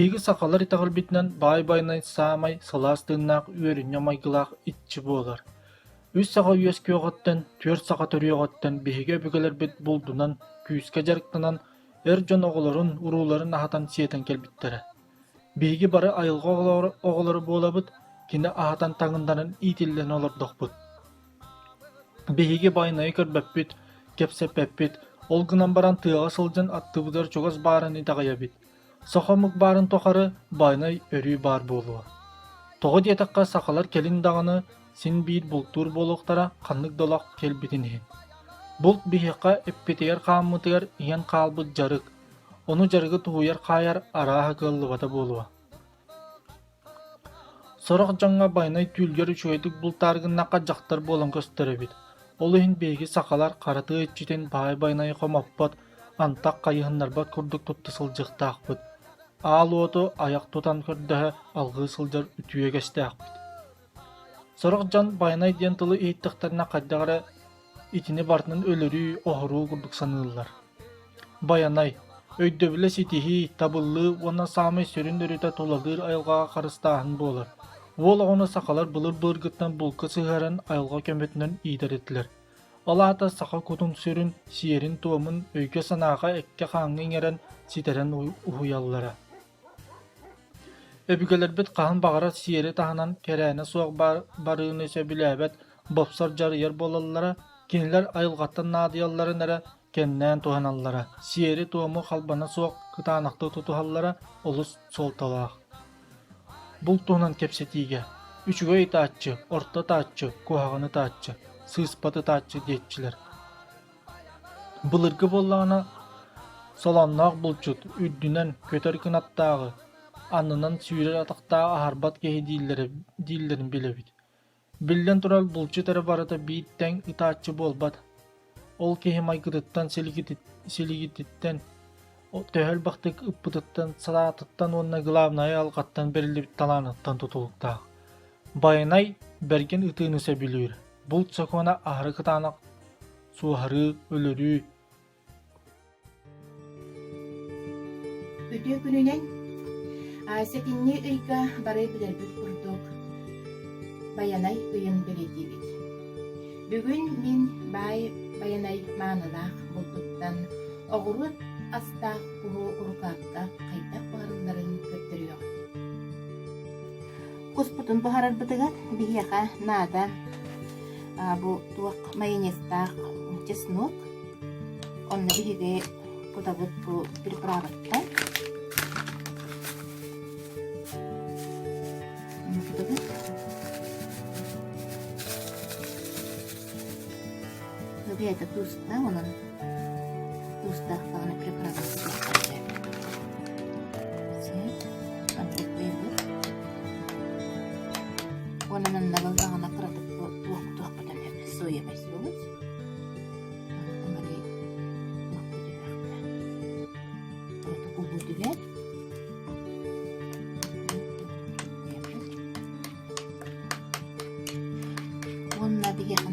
Егі сақалар итағыр бітінен Байанай самай саластығынақ үйеріне майгылақ итчі болар. Үс саға үйеске оғаттан, төр саға төрі оғаттан бейге бүгелер бет болдунан, күйіске жарықтынан, жон оғыларын, уруларын ағатан сиетен келбіттері. Бейге бары айылға оғылары болабыд, кені ағатан таңынданын итілден олар бұд. Бейге Байанайы көрбәппет, кепсеппет, олғынан баран тыға сылжан аттыбыдар чоғыз барын итағая бет. Соқамық барын тоқары Байанай өрі бар болуы. Тоғы детаққа сақалар келін дағаны сен бейд бұлтур болуқтара қанлық долақ келбетін ең. Бұлт бейіққа эппетегер қамытығар ең қалбыд жарық. Оны жарығы туғыяр қайар араға қылывата болуы. Сорақ жаңға Байанай түйілгер үшөйдік бұлтарғыннаққа жақтар болан көстері бет. Ол ең бейгі сақалар қараты етчетен Байанай қомаппат, антақ қайығынларбат күрдік тұтты сылжықты ақпыд. Ал оты аяқ тұтан көрді алғы сылжар үтіе кәсті ақпыд. Сорақ жан Байанай ден тылы ейттіқтарына қайдағыра итіне бартынан өлірі оғыру күрдік санылылар. Байанай, өйдөбілі сетихи, табылы, оны самай сөрін өріті толадыр айылға қарыстағын болыр. Ол оны сақалар бұлыр бұргыттан бұлқы сығарын айылға көметінен идер етілер. Алата сақа күтін сөрін, сиерін туымын өйке санаға әкке қаңын ерен ситерен ұхуялылары. Өбігелер бет қағын бағара сиері тағынан кәрәні суақ барығын өсе біләбет бопсар жарыер болалылары, кенілер айылғаттан надиялларын әрі кеннен туғаналылары. Сиері туымы қалбана суақ қытанақты тұтуғалылары олыс сол талақ. Бұл туғынан кепсетиге. Үшігі таатчы, орта таатчы, куағыны таатчы, сыспаты таатчы детчілер. Бұлырғы болағына соланнақ бұлчут, үддінен көтер кынаттағы, анынан сүйрер атақтағы ахарбат кеге дейлерін білебід. Білден тұрал бұлчут әрі барыда бейттен итаатчы болбад. Ол кеге майгыдыттан селигеттен, төхел бақтық ұппыдыттан, салатыттан, онына главнайы алғаттан беріліп таланыттан тұтылықтағы. Байанай берген ытыынысы білуір. Бұл цокуана ахыры кытанақ, суғары, өлірі. Өте күнінен сәтінне үйгі барай білер бүт құрдық. Байанай үйін білетебет. Бүгін мен Байанай маңылақ бұлтыттан оғыры астақ бұғы ұрқаққа қайтақ бағарыларын көттіріyor. Құспұтын бұғарар бұтығат бігеға нада бұ туақ майонезтақ чеснок. Онны бігеге бұтағыт бұ репертуарыттан. Это туста, он туста, она прекрасно. Он она налагала на краток тух потом соя возьмет. Это убудет. Он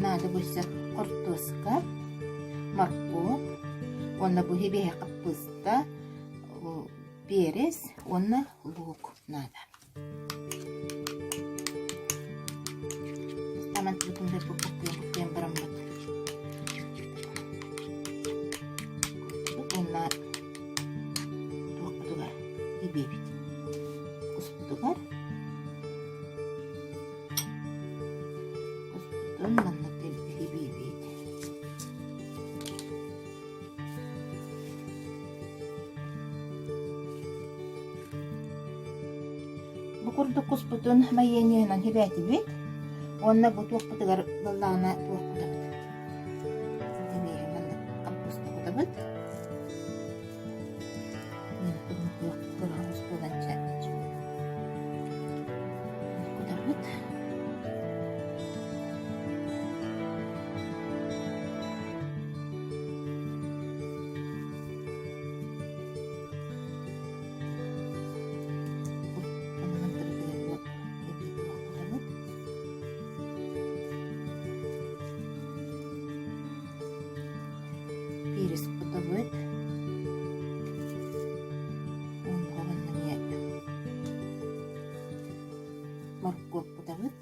надо больше картошка, морковь, онна бухибея капуста, перец, онна лук надо. Таман тюкунда купим брамбат. Онна тугар гибебит. Куспутугар. Куспутун манна Курдук куспутун майененан хибэти бит. Онна бу туох путыгар баллана туох путабыт. Хибэйэ манна капуста путабыт. Мен тугун туох курхамус пудан чапич. Путабыт. Перец путабыт. Он хаванна морковь кутабыт.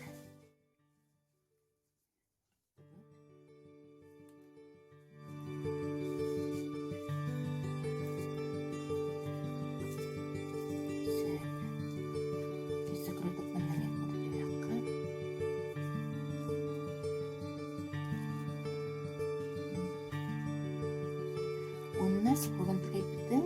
Онна сиколан тыкайбыттың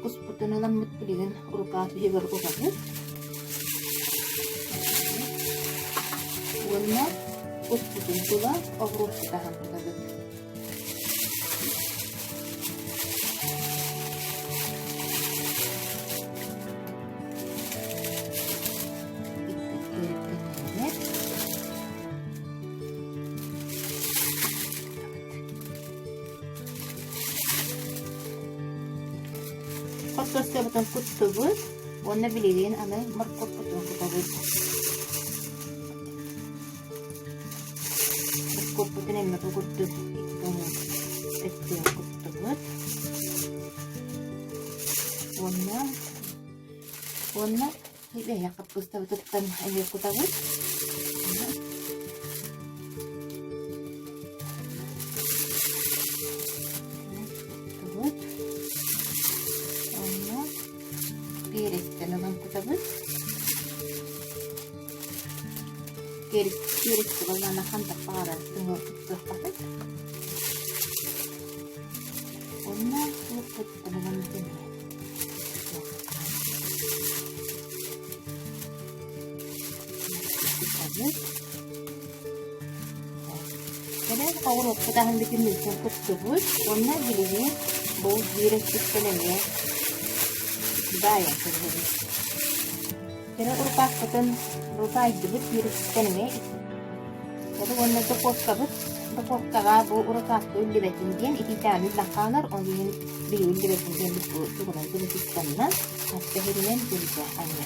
кус путуналан мыттылыгын урукаат бигер кукабыт. Онна кус путун тула огруп кутахан кутабыт. Костоске бутун куттубут, онна билигин аны морковь бутун кутабыт. Морковь бутун эмне кутту, эттен куттубут. Онна бея капуста бутуттан эмне кутабыт. Перец кылана ханта пара тыңы кыттырпатык. Онна кыттырган деме. Kadang kawrup ketahan bikin misal kutubut, onna biligi bau virus kutubnya Baya kutubut. Kadang urupak kutun rupa jibut virus kutubnya. Kadang onna topos kabut, topos kaga bu urupak tu libetin dian iti tani lakanar onyin biu libetin dian bu tukunan tu kutubnya hasta hirimen jirja anya.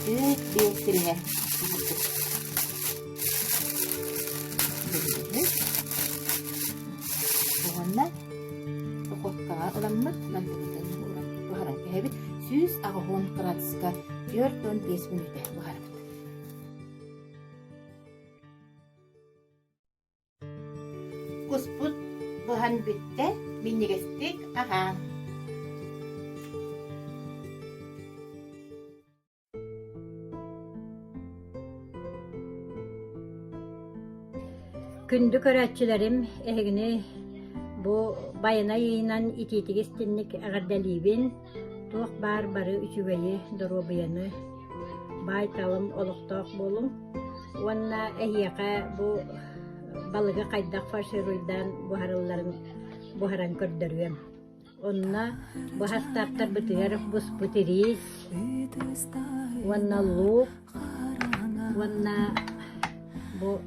Biu kirimen. Onna toqoqqa ulammat mantiqdan urab baharat behebit süz ağhon qratska 4-5 minutda baharat. Kusput bahan bitte minigestik aha. Kündük öğretçilerim ehgini bu Bayanay'dan ititistinlik ağırdalibin toq barı üçügeyi dorobiyanı bay talım oluqtoq bolum. Onna ehiyaka bu balığı qaydak faşırıydan buharan kördürüyem. Onna bu hastaptar bitigar bus butiris. Onna luk. Onna bu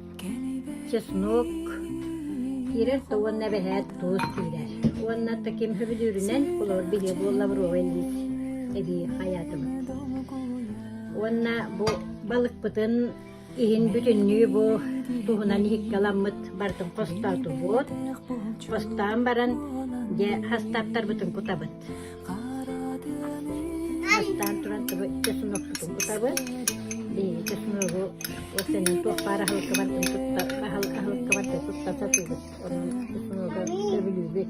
чеснок кирер товонна бехат тост кирер. Онна таким хөбүлүрүнөн колор биге болла бровелис эди хаятым. Онна бу балык бытын иһин бүтүннү бу туһунан хиккаламмыт бартын косталту бот. Костан баран же хастаптар бытын кутабыт. Хастан туран чеснок бытын кутабыт. Чесногу осенин тух пара халкабар тутта халкабар тутта сатыбыт. Onun чесногу өбүлүбүт.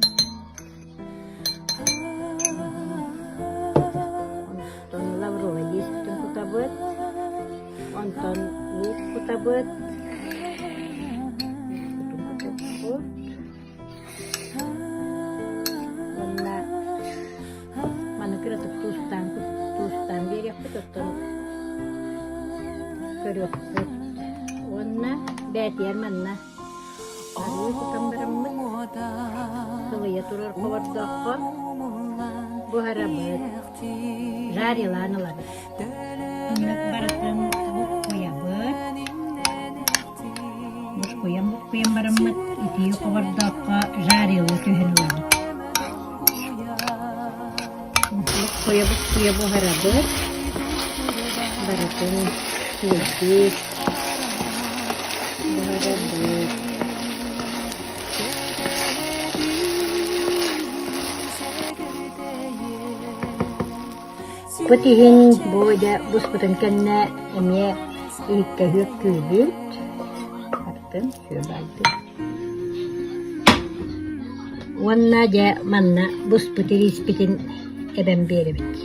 Онтон лаврова листин кутабыт. Онтон лук кутабыт. Онна маны кыратып тустан берип туттан körüktür. Onna bätiyer manna. Arı kutambarammıt. Sıvıya turur kovardakka. Buharabıt. Jarilanılar. Onnak baratın buk koyabıt. Buk koyam barammıt. İtiyi kovardakka jarilı tühünüler. Buk koya buharabıt. Baratın sedikit baharat Putihin boya busputun kenne emye ilke hüp kübüt. Baktım şöyle aldım. Wanna ja manna busputi rispitin eben beribit.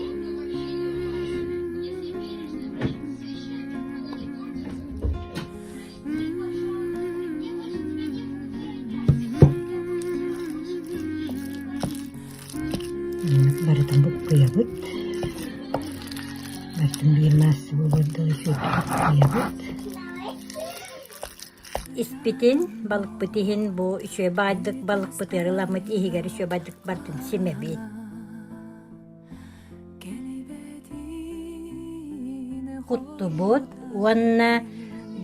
Baratın bukkuyabut. Baratın bir ması bulurdu şu bukkuyabut. İspitin balık bitihin bu şöyle baydık balık bitirir lamıt ihigari şöyle baydık bartın simebi. Kuttu bot, wanna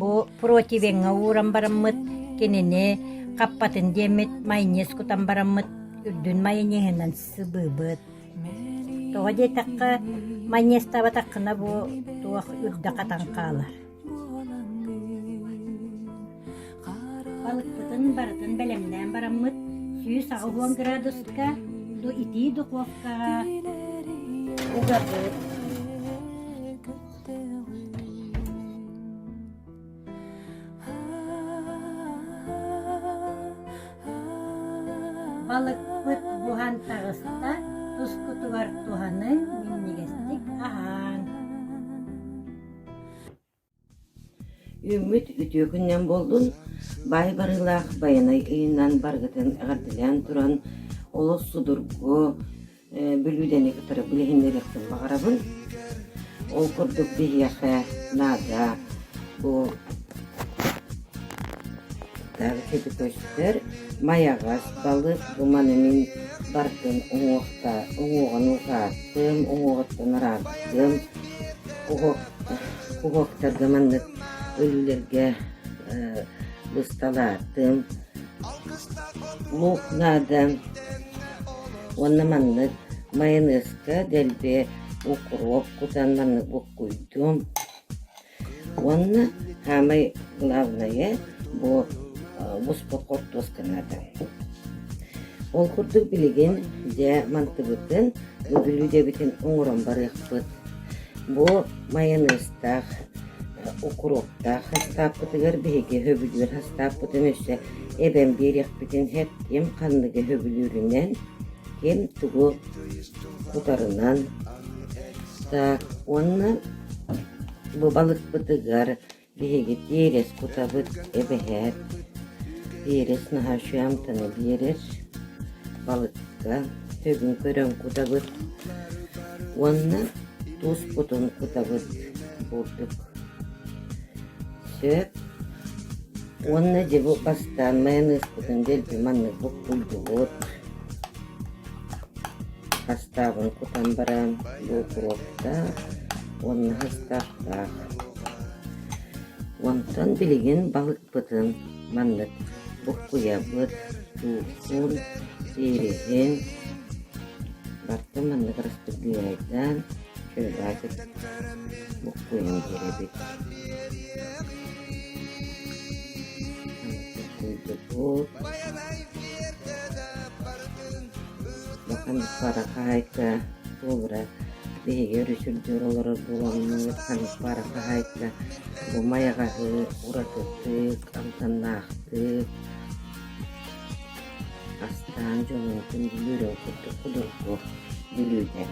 bu protivenga uram baramıt kenene kapatın demet maynes kutam baramıt ürdün maynehenan sıbıbıt. Toğa de takka maynes tava takkına bu tuğ ürda katan kalar. Balık bıtın baratın belemden baramıt suyu sağı 10 graduska du iti du kofka ugabıt. Balık bıt buhan tağısta tuz kutu var tuhanın minnigestik ahan. Ümit ütüyükünden boldun, Baay barıılаах Байанайынан баргытын ағардылан туран олос судургу бүлүүден екітірі білігіндеректің бағарабын. Ол күрдік бейяқы нада бұл дағы кеті көштер маяғас балық бұманымен бардың ұңуғын ұғаттым, ұңуғыттын ұраттым, ұғықтарды маңдық өлілерге бысталаттым, лукнадым, оны маңдық майонезка дәлбе укроп кутан маңдық бұқ қойдым. Оны хамай главное бұл бұспот қорттосканады. Ол күрдік білеген де мантығыттын бүліде бітін оңырын барық бұд. Бұл майонезтақ, укроптақ хастап бұтығыр бейге хөбілер хастап бұтын өсі әбен берек бітін хет кем қандығы хөбілерінен кем тұғы құтарынан. Оны бұл балық бұтығыр бейге дерес құтабыт әбәхәт. Берес наға шуямтаны берер балыққа хөбін көрін құтабыт. Оны туз бұтын құтабыт болдық. Сөп. Оны жебі бастан майонез бұтын делбі манны бұқ бұлды бұт. Хастабын құтан барам бұл құропта. Оны хастақтақ. Онтан білеген балық бұтын манны бұқ құя бұт. Туғын, сереген. Бартын манны распределяйдан. Şöyle artık bu koyun gerebilir. Koyduk bu. Bakın para kayıkta sonra bir görüşüldür olarak dolanıyor. Hani para kayıkta bu mayağı uğrattık, amtanaktık. Aslan canım tüm yürüyor kudur bu gülüde.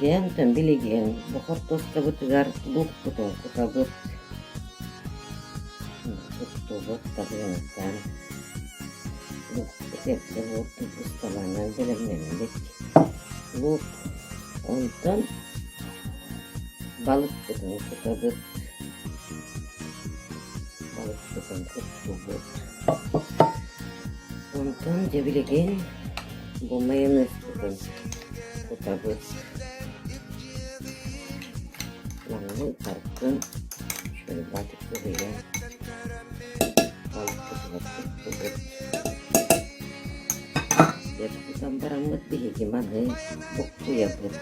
Дентен билеген бохор тоста бутыгар бук бутон кутабыт. Бутубыт табыянаттан. Бук бутепте буту бусталанан белемнемдек. Бук онтан балык бутон кутабыт. Балык бутон кутубыт. Онтан жебилеген бу майонез бутон кутабыт. Lalu tarikkan şöyle batık buraya balık tutup yapıdan baramut bir gimana buktu yapıp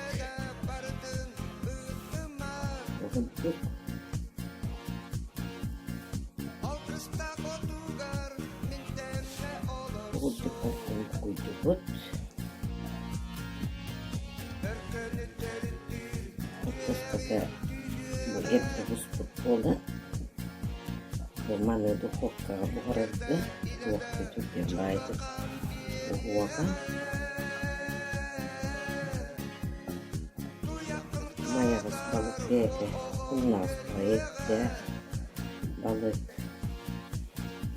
untuk болды. Маны духовкаға бұғырырды. Тоқты түрден байтып ұғуаға. Mayağız balık verdi. Bundan sonra etler, balık.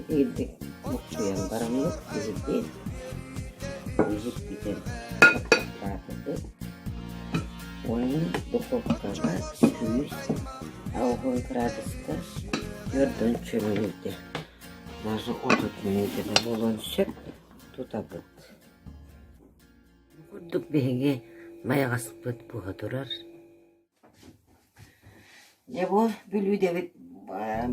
Yedik mutluyan baramlık bizi değil. Yüzük biten kapatlardı. Onun dуховкаға 260 градуста өрдөн чөмүлдү. Даже отутмүйдү да болон сөп тутабыт. Курдук беге маягасыпыт буга турар. Жабо бүлүдебит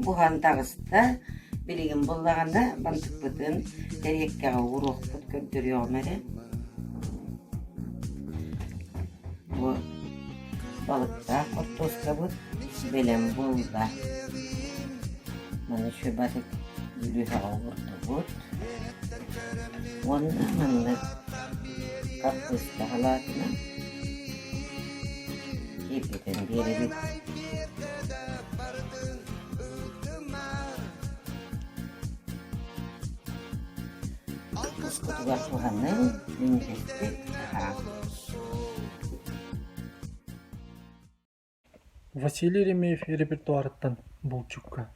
буган тагыста билигин боллаганда бантыкпытын тереккага урукпут көндөрүyor мере. Бу балыкта кортоскабыт белем болда. Mana şu balık gülüha vurdu. Ondan mana kapısta halatına kepiden beri bit. Kutular tuhanın güncesi ha. Василий Еремеев репертуарыттан Булчукка.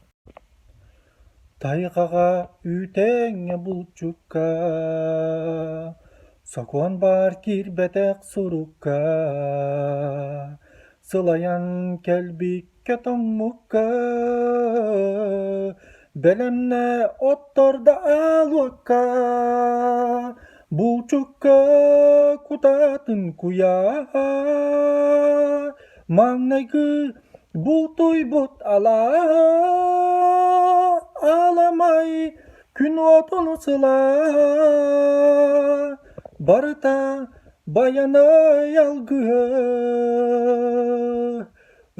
Тайгаға үтеңе Булчукка, сакуан бар кирбетек сурукка, сылаян келбикке томмукка, белемне отторда алуакка, Булчукка кутатын куя, маңнайгы бұлтой бұт аламай күн отыны сыла барыта Байанай алгы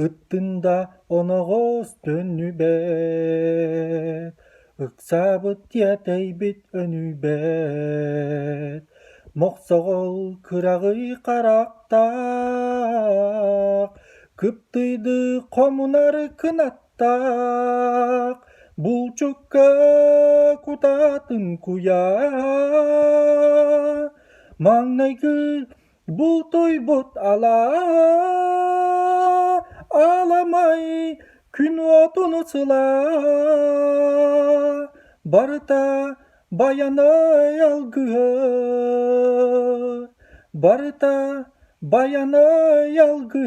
ыттында оноғыз төнүбет ыксабыт тиятейбит өнүбет моқсоғол кырагы қарақтақ кыптыйды комунары кынаттақ Булчукка кутатын куя маңнайгы бұлтой бұт аламай күн отыны сыла барыта Байанай алгы барыта Байанай алгы